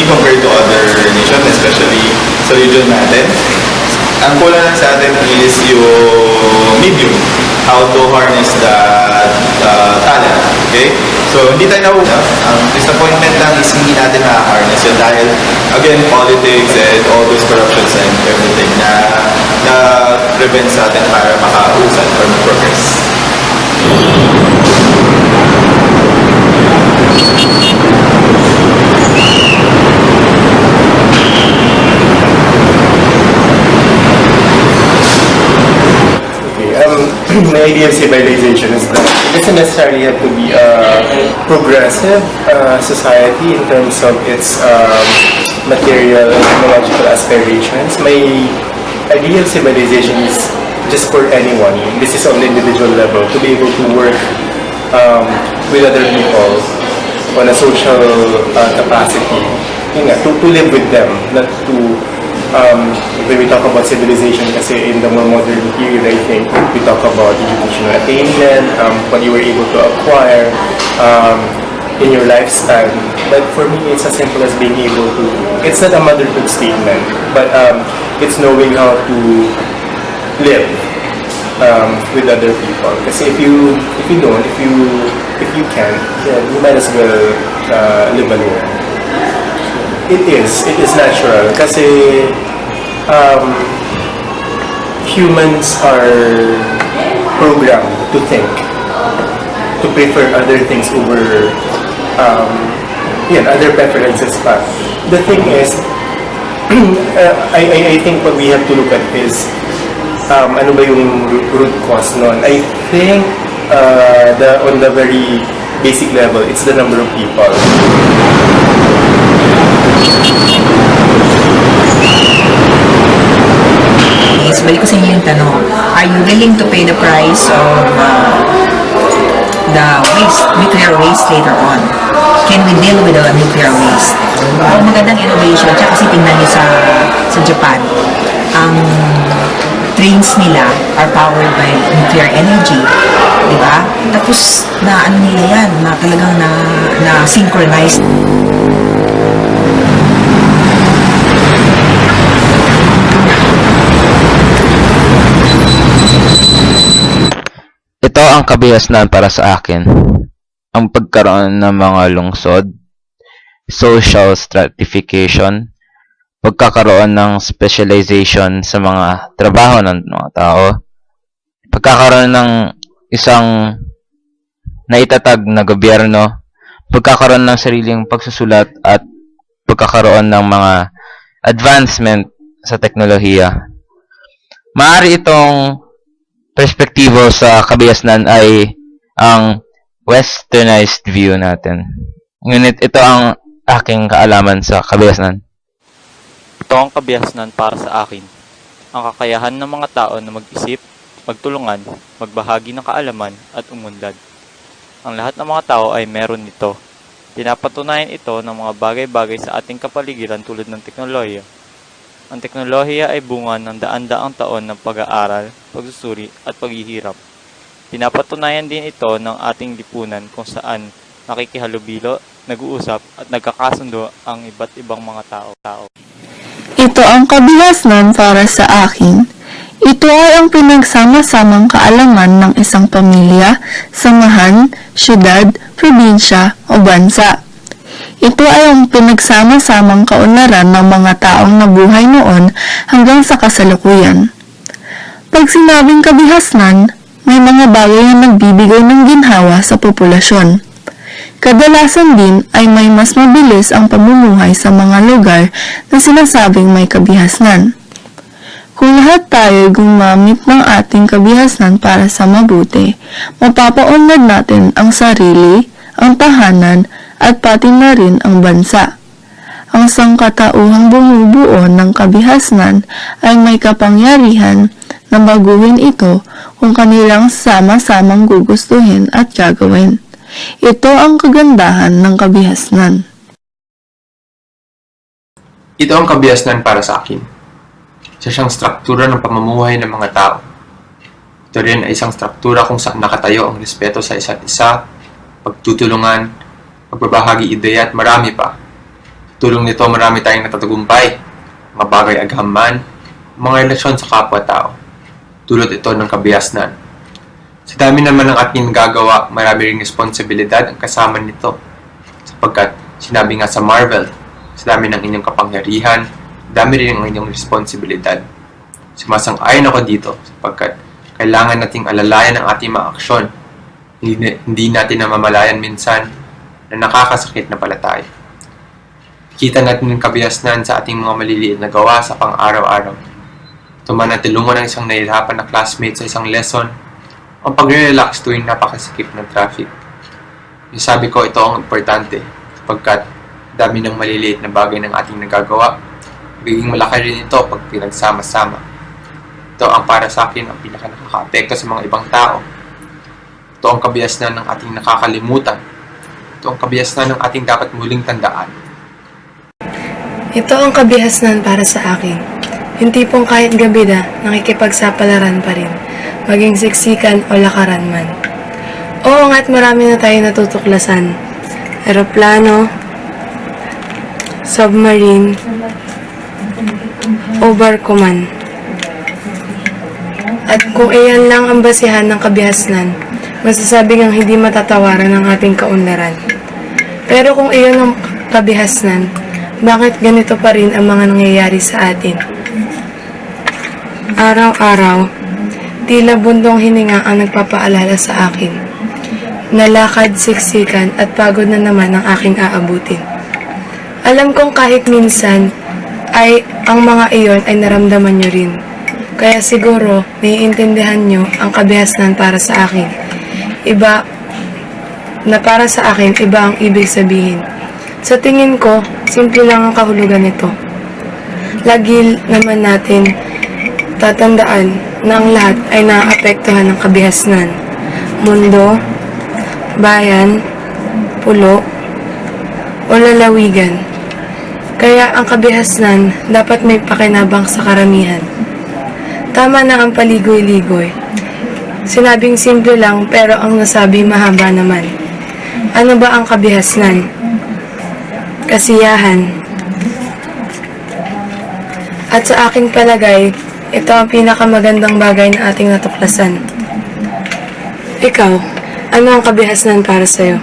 compared to other nations, especially sa region natin. Ang kulang lang sa atin is yung medium, how to harness the talent. Okay? So, hindi tayo nauna. Ang disappointment lang is hindi natin na-harness yun dahil, again, politics and all those corruptions and everything na prevent sa atin para makausad or mag-progress. The idea of civilization is that it doesn't necessarily have to be a progressive society in terms of its material and technological aspirations. My idea of civilization is just for anyone. This is on the individual level to be able to work with other people on a social capacity. To live with them, not to when we talk about civilization kasi in the more modern period, I think we talk about educational attainment, what you were able to acquire in your lifespan. But for me, it's as simple as being able to, it's not a motherhood statement, but it's knowing how to live with other people. Kasi if you don't, if you can't, then you might as well live alone. It is natural kasi humans are programmed to think, to prefer other things over other preferences pa. The thing is, I think what we have to look at is ano ba yung root cause nun. I think on the very basic level, it's the number of people. Yes, balik ko sa inyo yung tanong. Are you willing to pay the price of the nuclear waste later on? Can we deal with the nuclear waste? Ang magandang innovation, tsaka kasi tingnan nyo sa Japan, ang trains nila are powered by nuclear energy. Diba? Tapos, na ano nila yan, na talagang na synchronized. Ito ang kabihasnan para sa akin. Ang pagkaroon ng mga lungsod, social stratification, pagkakaroon ng specialization sa mga trabaho ng mga tao, pagkakaroon ng isang naitatag na gobyerno, pagkakaroon ng sariling pagsusulat at pagkakaroon ng mga advancement sa teknolohiya. Maaari itong perspektibo sa kabihasnan ay ang westernized view natin. Ngunit ito ang aking kaalaman sa kabihasnan. Ito ang kabihasnan para sa akin. Ang kakayahan ng mga tao na mag-isip, magtulungan, magbahagi ng kaalaman at umunlad. Ang lahat ng mga tao ay meron nito. Pinapatunayan ito ng mga bagay-bagay sa ating kapaligiran tulad ng teknolohiya. Ang teknolohiya ay bunga ng daan-daang taon ng pag-aaral, pagsusuri at paghihirap. Pinapatunayan din ito ng ating lipunan kung saan nakikihalubilo, nag-uusap at nagkakasundo ang iba't ibang mga tao. Ito ang kabihasnan para sa akin. Ito ay ang pinagsama-samang kaalaman ng isang pamilya, samahan, syudad, probinsya o bansa. Ito ay ang pinagsama-samang kaunlaran ng mga taong nabuhay noon hanggang sa kasalukuyan. Pag sinabing kabihasnan, may mga bagay na nagbibigay ng ginhawa sa populasyon. Kadalasan din ay may mas mabilis ang pamumuhay sa mga lugar na sinasabing may kabihasnan. Kung lahat tayo gumamit ng ating kabihasnan para sa mabuti, mapapaunlad natin ang sarili, ang tahanan, at pati na rin ang bansa. Ang sangkatauhang bumubuo ng kabihasnan ay may kapangyarihan na baguhin ito kung kanilang sama-samang gugustuhin at gagawin. Ito ang kagandahan ng kabihasnan. Ito ang kabihasnan para sa akin. Isa siyang struktura ng pamumuhay ng mga tao. Ito rin ay isang struktura kung saan nakatayo ang respeto sa isa't isa, pagtutulungan, pagbabahagi ideya at marami pa. tulong nito, marami tayong natatagumpay, mga bagay aghaman, mga relasyon sa kapwa-tao. Dulot ito ng kabihasnan. Sa dami naman ng ating nagagawa, marami ring responsibilidad ang kasama nito. Sapagkat sinabi nga sa Marvel, sa dami ng inyong kapangyarihan, dami rin ang inyong responsibilidad. Sumasang-ayon ako dito sapagkat kailangan nating alalayan ang ating mga aksyon. Hindi natin namamalayan minsan na nakakasakit na pala tayo. Kita natin ang kabihasnan sa ating mga maliliit na gawa sa pang-araw-araw. Tuman at tulungan ng isang nahihirapan na classmate sa isang lesson, ang pagre-relax tuwing napakasikip ng traffic. Yung sabi ko, ito ang importante sapagkat dami ng maliliit na bagay ng ating nagagawa. Magiging malaki rin ito pag pinagsama-sama. Ito ang para sa akin ang pinaka-nakaka-apekto sa mga ibang tao. Ito ang kabihasnan ng ating nakakalimutan. Ito ang kabihasnan ng ating dapat muling tandaan. Ito ang kabihasnan para sa akin. Yung tipong kahit gabi na, nakikipagsapalaran pa rin, maging siksikan o lakaran man. Oo nga't marami na tayo natutuklasan. Aeroplano, submarine, o barko man. At kung iyan lang ang basihan ng kabihasnan, masasabi ngang hindi matatawaran ang ating kaunlaran. Pero kung iyon ang kabihasnan, bakit ganito pa rin ang mga nangyayari sa atin? Araw-araw, tila bundong hininga ang nagpapaalala sa akin. Nalakad, siksikan at pagod na naman ang aking aabutin. Alam kong kahit minsan ay ang mga iyon ay naramdaman nyo rin. Kaya siguro, naiintindihan nyo ang kabihasnan para sa akin. Iba ang ibig sabihin. Sa tingin ko, simple lang ang kahulugan nito. Lagi naman natin tatandaan na ang lahat ay naaapektuhan ng kabihasnan. Mundo, bayan, pulo, o lalawigan. Kaya ang kabihasnan dapat may pakinabang sa karamihan. Tama na ang paligoy-ligoy. Sinabing simple lang pero ang nasabi mahaba naman. Ano ba ang kabihasnan? Kasiyahan. At sa aking palagay, ito ang pinakamagandang bagay na ating natuklasan. Ikaw, ano ang kabihasnan para sa'yo?